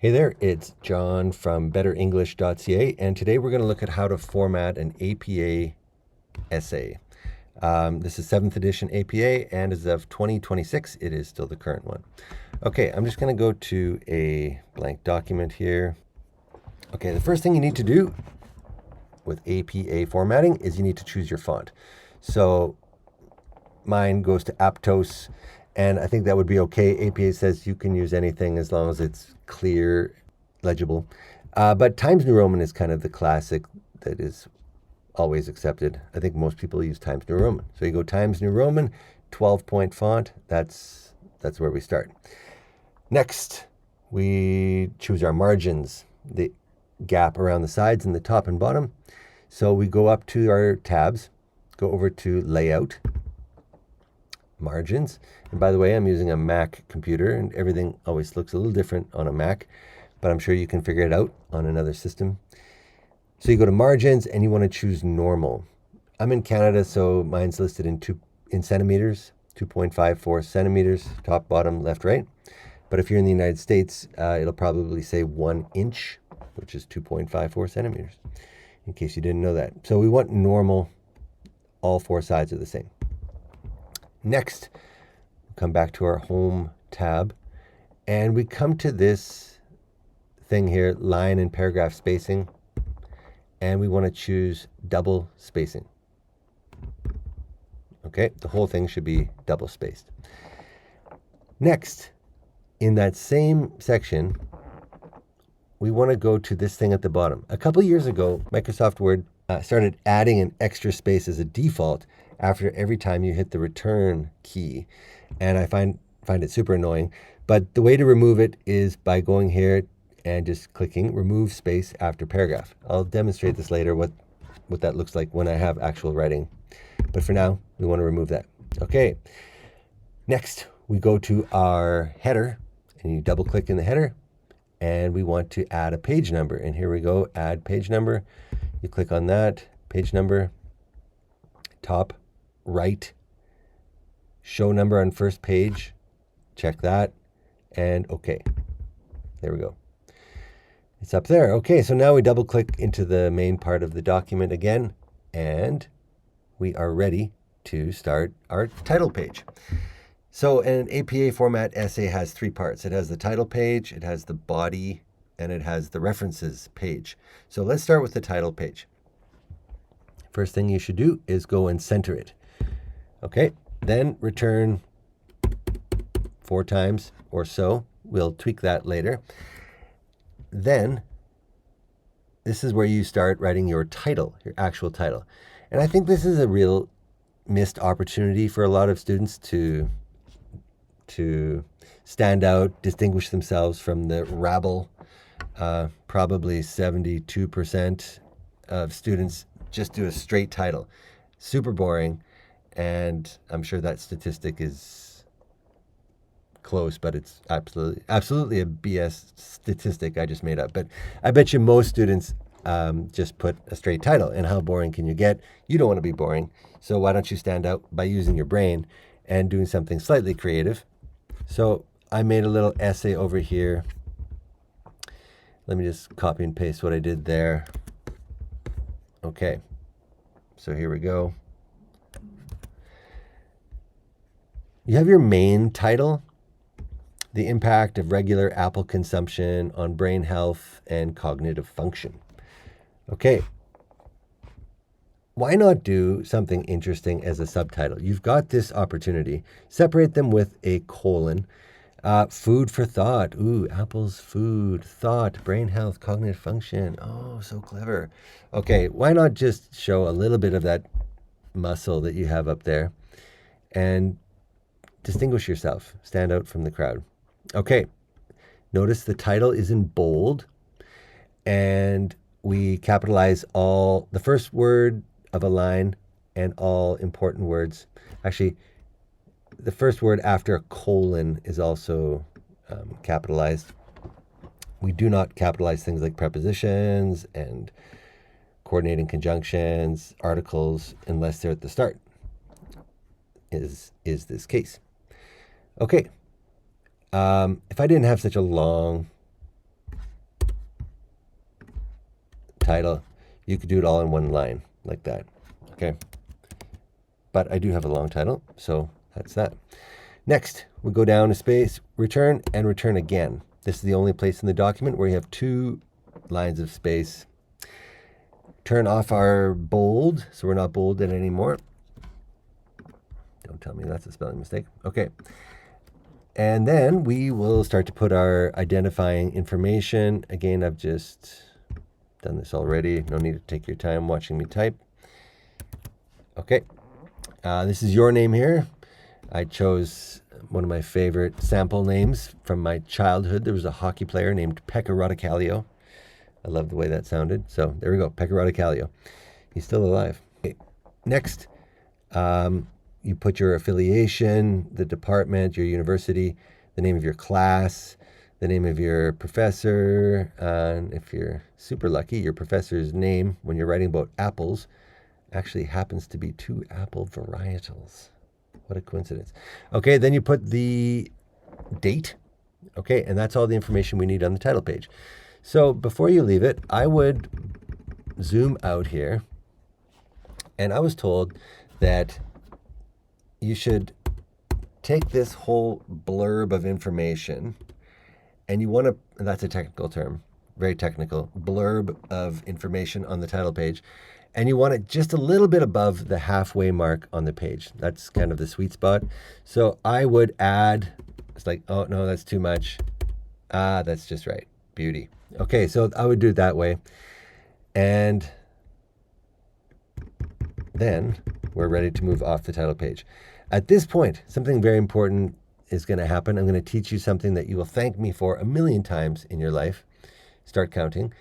Hey there, it's John from betterenglish.ca, and today we're going to look at how to format an APA essay. This is 7th edition APA, and as of 2026, it is still the current one. Okay, I'm just going to go to a blank document here. Okay, the first thing you need to do with APA formatting is you need to choose your font. So mine goes to Aptos, and I think that would be okay. APA says you can use anything as long as it's clear, legible. But Times New Roman is kind of the classic that is always accepted. I think most people use Times New Roman. So you go Times New Roman, 12-point font. That's where we start. Next, we choose our margins, the gap around the sides and the top and bottom. So we go up to our tabs, go over to Layout, Margins. And by the way, I'm using a Mac computer, and everything always looks a little different on a Mac, but I'm sure you can figure it out on another system. So you go to Margins, and you want to choose Normal. I'm in Canada, so mine's listed in centimeters, 2.54 centimeters, top, bottom, left, right. But if you're in the United States, it'll probably say 1 inch, which is 2.54 centimeters, in case you didn't know that. So we want normal. All four sides are the same. Next, we'll come back to our Home tab, and we come to this thing here, line and paragraph spacing, and we want to choose double spacing. Okay, the whole thing should be double spaced. Next, in that same section, we want to go to this thing at the bottom. A couple years ago, Microsoft Word started adding an extra space as a default after every time you hit the return key. And I find it super annoying. But the way to remove it is by going here and just clicking remove space after paragraph. I'll demonstrate this later, what that looks like when I have actual writing. But for now, we want to remove that. Okay. Next, we go to our header, and you double click in the header, and we want to add a page number. And here we go, add page number. You click on that, page number, top right, show number on first page, check that, and okay. There we go. It's up there. Okay, so now we double click into the main part of the document again, and we are ready to start our title page. So an APA format essay has 3 parts. It has the title page, it has the body, and it has the references page. So let's start with the title page. First thing you should do is go and center it. Okay, then return 4 times or so. We'll tweak that later. Then this is where you start writing your title, your actual title. And I think this is a real missed opportunity for a lot of students to stand out, distinguish themselves from the rabble. Probably 72% of students just do a straight title. Super boring, and I'm sure that statistic is close, but it's absolutely a BS statistic I just made up. But I bet you most students just put a straight title. And how boring can you get? You don't want to be boring, so why don't you stand out by using your brain and doing something slightly creative? So I made a little essay over here. Let me just copy and paste what I did there. Okay, so here we go. You have your main title, the impact of regular apple consumption on brain health and cognitive function. Okay, why not do something interesting as a subtitle? You've got this opportunity. Separate them with a colon. Food for thought. Ooh, apples, food, thought, brain health, cognitive function. Oh, so clever. Okay, why not just show a little bit of that muscle that you have up there and distinguish yourself, stand out from the crowd. Okay, notice the title is in bold, and we capitalize all the first word of a line and all important words. Actually, the first word after a colon is also capitalized. We do not capitalize things like prepositions and coordinating conjunctions, articles, unless they're at the start, is this case. Okay. If I didn't have such a long title, you could do it all in one line like that. Okay. But I do have a long title, so that's that. Next, we go down a space, return, and return again. This is the only place in the document where you have 2 lines of space. Turn off our bold, so we're not bolded anymore. Don't tell me that's a spelling mistake. Okay. And then we will start to put our identifying information. Again, I've just done this already. No need to take your time watching me type. Okay. This is your name here. I chose one of my favorite sample names from my childhood. There was a hockey player named Pekka Radicalio. I love the way that sounded. So there we go, Pekka Radicalio. He's still alive. Okay. Next, you put your affiliation, the department, your university, the name of your class, the name of your professor, and if you're super lucky, your professor's name, when you're writing about apples, actually happens to be 2 apple varietals. What a coincidence. Okay, then you put the date. Okay, and that's all the information we need on the title page. So before you leave it, I would zoom out here. And I was told that you should take this whole blurb of information and you want to, and that's a technical term, very technical, blurb of information on the title page. And you want it just a little bit above the halfway mark on the page. That's kind of the sweet spot. So I would add, it's like, oh no, that's too much. That's just right. Beauty. Okay, so I would do it that way. And then we're ready to move off the title page. At this point, something very important is going to happen. I'm going to teach you something that you will thank me for a million times in your life. Start counting.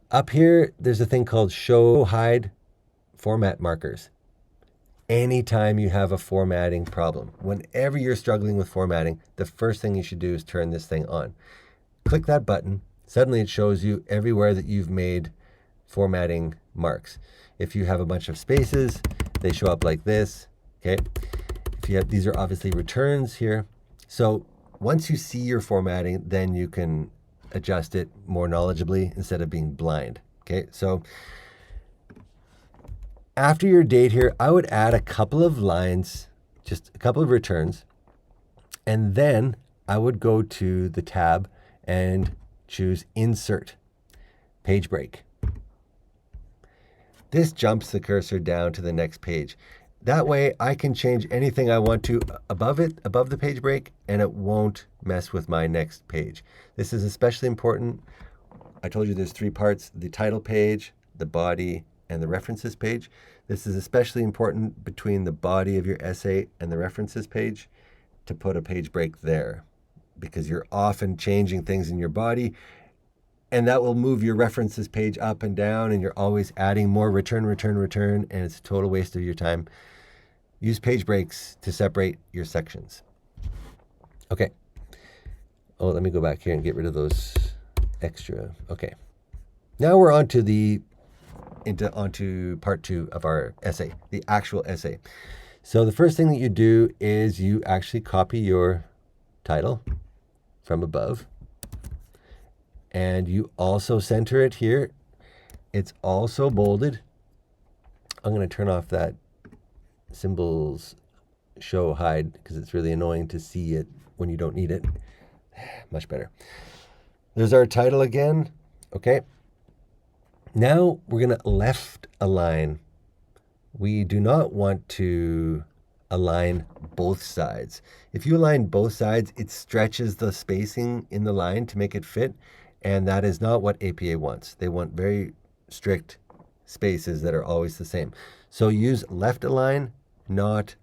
Up here, there's a thing called show, hide, format markers. Anytime you have a formatting problem, whenever you're struggling with formatting, the first thing you should do is turn this thing on. Click that button. Suddenly it shows you everywhere that you've made formatting marks. If you have a bunch of spaces, they show up like this. Okay. If you have, these are obviously returns here. So once you see your formatting, then you can adjust it more knowledgeably instead of being blind. Okay, so after your date here, I would add a couple of lines, just a couple of returns, and then I would go to the tab and choose Insert, Page Break. This jumps the cursor down to the next page. That way I can change anything I want to above it, above the page break, and it won't mess with my next page. This is especially important. I told you there's 3 parts, the title page, the body, and the references page. This is especially important between the body of your essay and the references page to put a page break there, because you're often changing things in your body, and that will move your references page up and down, and you're always adding more return, and it's a total waste of your time. Use page breaks to separate your sections. Okay. Oh, let me go back here and get rid of those extra. Okay. Now we're onto part 2 of our essay, the actual essay. So the first thing that you do is you actually copy your title from above. And you also center it here. It's also bolded. I'm going to turn off that symbols show hide because it's really annoying to see it when you don't need it. Much better. There's our title again. Okay. Now we're going to left align. We do not want to align both sides. If you align both sides, it stretches the spacing in the line to make it fit. And that is not what APA wants. They want very strict spaces that are always the same. So use left align, not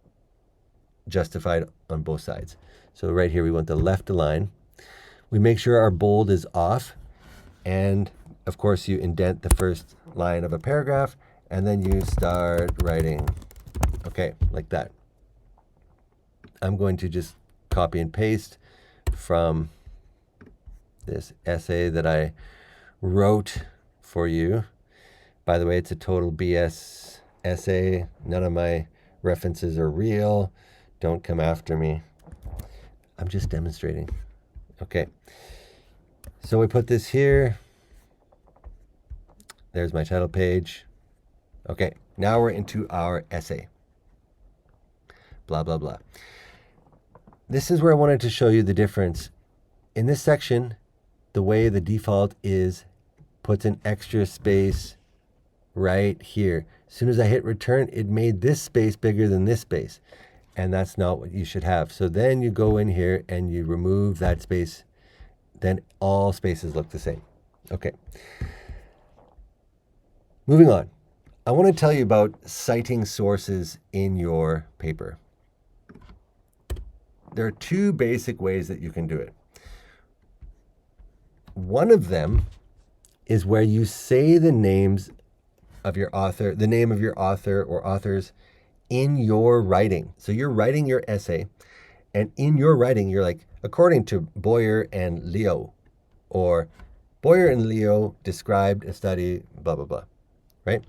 justified on both sides. So right here, we want the left align. We make sure our bold is off. And of course, you indent the first line of a paragraph, and then you start writing. Okay, like that. I'm going to just copy and paste from this essay that I wrote for you. By the way, it's a total BS essay. None of my references are real. Don't come after me. I'm just demonstrating. Okay. So we put this here. There's my title page. Okay, now we're into our essay. Blah, blah, blah. This is where I wanted to show you the difference. In this section, the way the default is puts an extra space right here. As soon as I hit return, it made this space bigger than this space. And that's not what you should have. So then you go in here and you remove that space. Then all spaces look the same. Okay. Moving on. I want to tell you about citing sources in your paper. There are two basic ways that you can do it. One of them is where you say the names of your author, the name of your author or authors in your writing. So you're writing your essay, and in your writing, you're like, according to Boyer and Leo, or Boyer and Leo described a study, blah, blah, blah, right?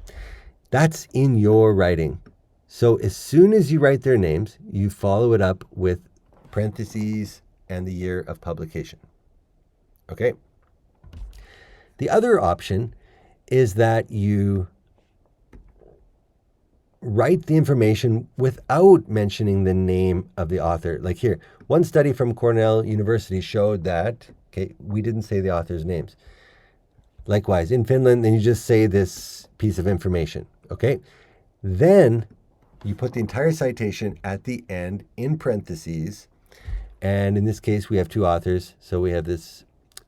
That's in your writing. So as soon as you write their names, you follow it up with parentheses and the year of publication. Okay? The other option is that you write the information without mentioning the name of the author. Like here, one study from Cornell University showed that, okay, we didn't say the author's names. Likewise, in Finland, then you just say this piece of information, okay? Then you put the entire citation at the end in parentheses. And in this case, we have two authors. So we have this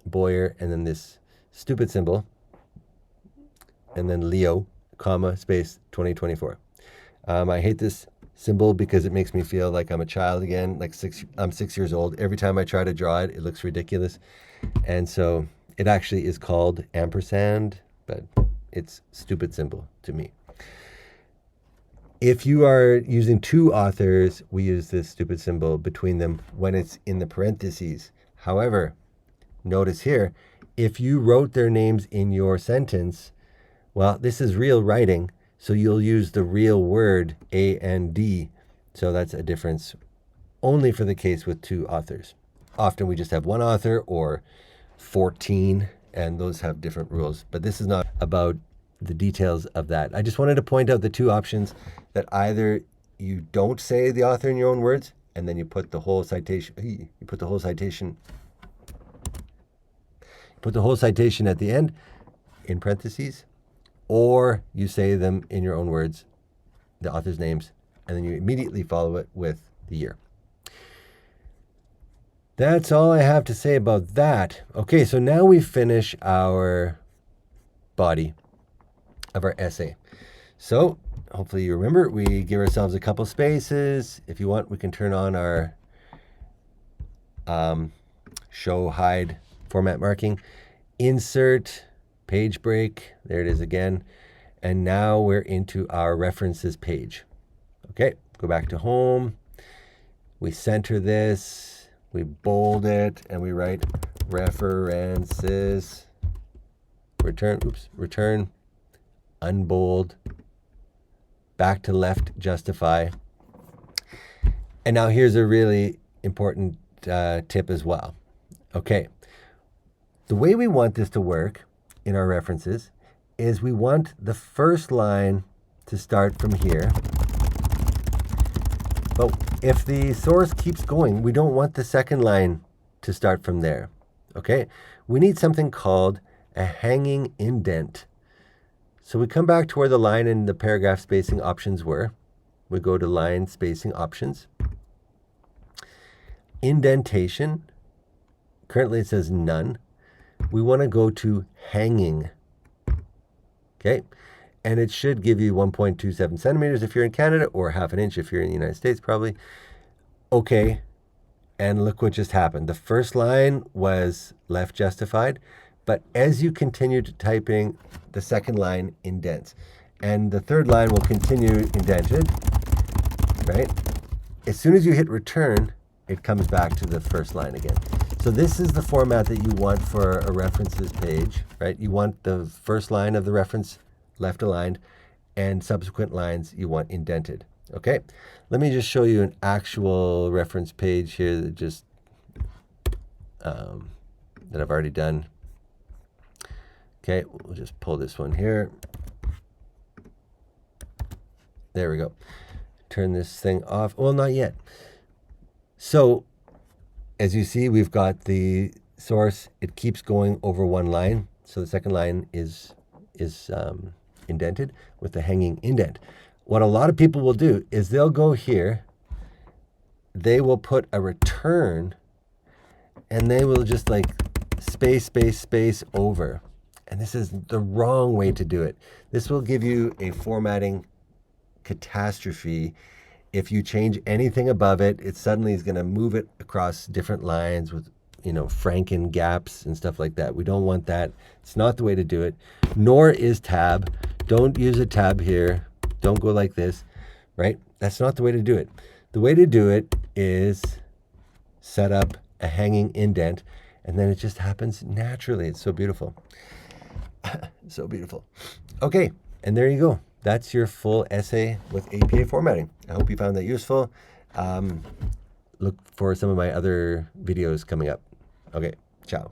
Boyer and then this stupid symbol. And then Leo, comma, space, 2024. I hate this symbol because it makes me feel like I'm a child again. I'm 6 years old. Every time I try to draw it, it looks ridiculous. And so it actually is called ampersand, but it's stupid symbol to me. If you are using two authors, we use this stupid symbol between them when it's in the parentheses. However, notice here, if you wrote their names in your sentence, well, this is real writing, so you'll use the real word A and D. So that's a difference only for the case with two authors. Often we just have one author or 14, and those have different rules. But this is not about the details of that. I just wanted to point out the two options, that either you don't say the author in your own words, and then you put the whole citation, put the whole citation at the end in parentheses, or you say them in your own words, the author's names, and then you immediately follow it with the year. That's all I have to say about that. Okay, so now we finish our body of our essay. So hopefully you remember, we give ourselves a couple spaces. If you want, we can turn on our show hide format marking, insert, page break. There it is again. And now we're into our references page. Okay, go back to home. We center this, we bold it, and we write references. Return, unbold, back to left, justify. And now here's a really important tip as well. Okay, the way we want this to work in our references is we want the first line to start from here. But if the source keeps going, we don't want the second line to start from there. Okay, we need something called a hanging indent. So we come back to where the line and the paragraph spacing options were. We go to line spacing options. Indentation, currently it says none. We want to go to hanging. Okay, and it should give you 1.27 centimeters if you're in Canada, or half an inch if you're in the United States, probably. Okay, and look what just happened. The first line was left justified, but as you continue to typing, the second line indents. And the third line will continue indented, right? As soon as you hit return, it comes back to the first line again. So this is the format that you want for a references page, right? You want the first line of the reference left aligned, and subsequent lines you want indented. Okay, let me just show you an actual reference page here that just that I've already done. Okay, we'll just pull this one here. There we go. Turn this thing off. Well, not yet. So as you see, we've got the source. It keeps going over one line. So the second line is indented with the hanging indent. What a lot of people will do is they'll go here, they will put a return, and they will just like space, space, space over. And this is the wrong way to do it. This will give you a formatting catastrophe. If you change anything above it, it suddenly is going to move it across different lines with, Franken gaps and stuff like that. We don't want that. It's not the way to do it. Nor is tab. Don't use a tab here. Don't go like this, right? That's not the way to do it. The way to do it is set up a hanging indent, and then it just happens naturally. It's so beautiful. So beautiful. Okay, and there you go. That's your full essay with APA formatting. I hope you found that useful. Look for some of my other videos coming up. Okay, ciao.